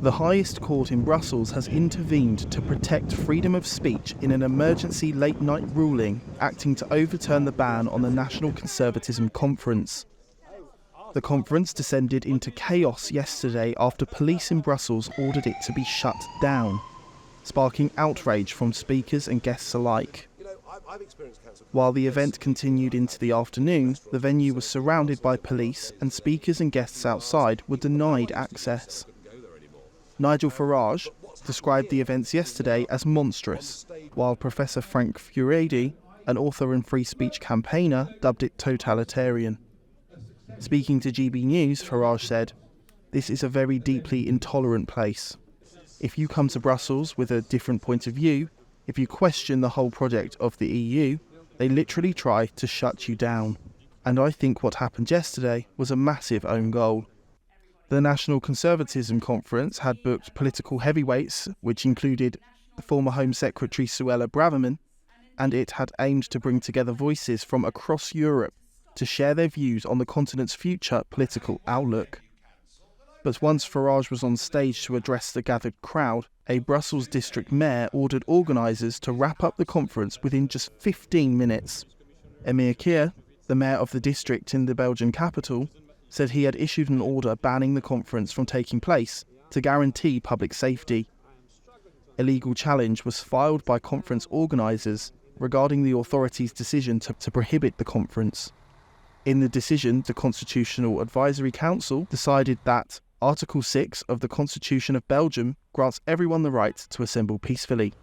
The highest court in Brussels has intervened to protect freedom of speech in an emergency late-night ruling, acting to overturn the ban on the National Conservatism conference. The conference descended into chaos yesterday after police in Brussels ordered it to be shut down, sparking outrage from speakers and guests alike. While the event continued into the afternoon, the venue was surrounded by police and speakers and guests outside were denied access. Nigel Farage described the events yesterday as monstrous, while Professor Frank Furedi, an author and free speech campaigner, dubbed it totalitarian. Speaking to GB News, Farage said, "This is a very deeply intolerant place. If you come to Brussels with a different point of view, if you question the whole project of the EU, they literally try to shut you down. And I think what happened yesterday was a massive own goal." The National Conservatism conference had booked political heavyweights, which included the former Home Secretary Suella Braverman, and it had aimed to bring together voices from across Europe to share their views on the continent's future political outlook. But once Farage was on stage to address the gathered crowd, a Brussels district mayor ordered organisers to wrap up the conference within just 15 minutes. Emir Kier, the mayor of the district in the Belgian capital, said he had issued an order banning the conference from taking place to guarantee public safety. A legal challenge was filed by conference organisers regarding the authorities' decision to prohibit the conference. In the decision, the Constitutional Advisory Council decided that Article 6 of the Constitution of Belgium grants everyone the right to assemble peacefully.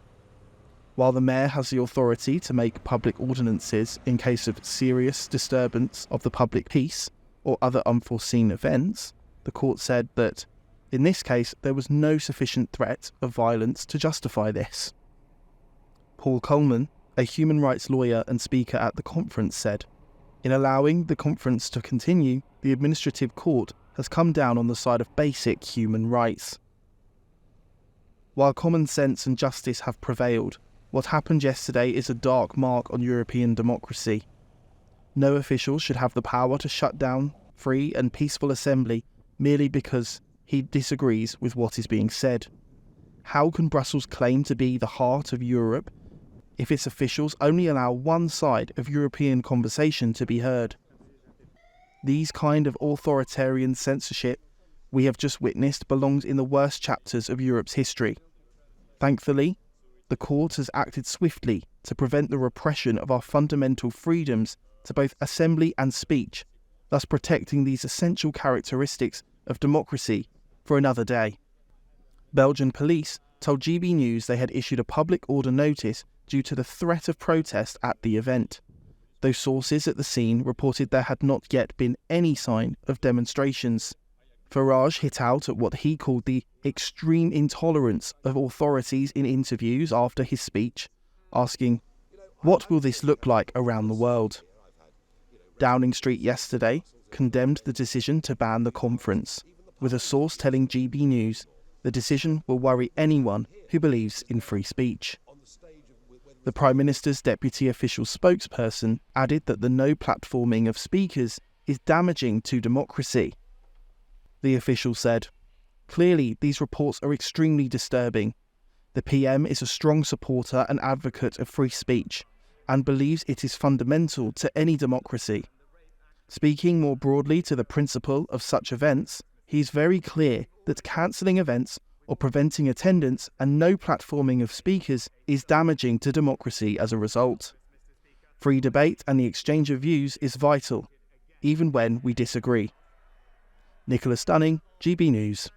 While the mayor has the authority to make public ordinances in case of serious disturbance of the public peace or other unforeseen events, the court said that, in this case, there was no sufficient threat of violence to justify this. Paul Coleman, a human rights lawyer and speaker at the conference, said, "In allowing the conference to continue, the administrative court has come down on the side of basic human rights." While common sense and justice have prevailed, what happened yesterday is a dark mark on European democracy. No official should have the power to shut down free and peaceful assembly merely because he disagrees with what is being said. How can Brussels claim to be the heart of Europe if its officials only allow one side of European conversation to be heard? These kind of authoritarian censorship we have just witnessed belongs in the worst chapters of Europe's history. Thankfully, the court has acted swiftly to prevent the repression of our fundamental freedoms to both assembly and speech, thus protecting these essential characteristics of democracy for another day. Belgian police told GB News they had issued a public order notice due to the threat of protest at the event, though sources at the scene reported there had not yet been any sign of demonstrations. Farage hit out at what he called the extreme intolerance of authorities in interviews after his speech, asking, "What will this look like around the world?" Downing Street yesterday condemned the decision to ban the conference, with a source telling GB News the decision will worry anyone who believes in free speech. The Prime Minister's deputy official spokesperson added that the no platforming of speakers is damaging to democracy. The official said, "Clearly, these reports are extremely disturbing. The PM is a strong supporter and advocate of free speech and believes it is fundamental to any democracy. Speaking more broadly to the principle of such events, he is very clear that cancelling events or preventing attendance and no platforming of speakers is damaging to democracy as a result. Free debate and the exchange of views is vital, even when we disagree." Nicholas Dunning, GB News.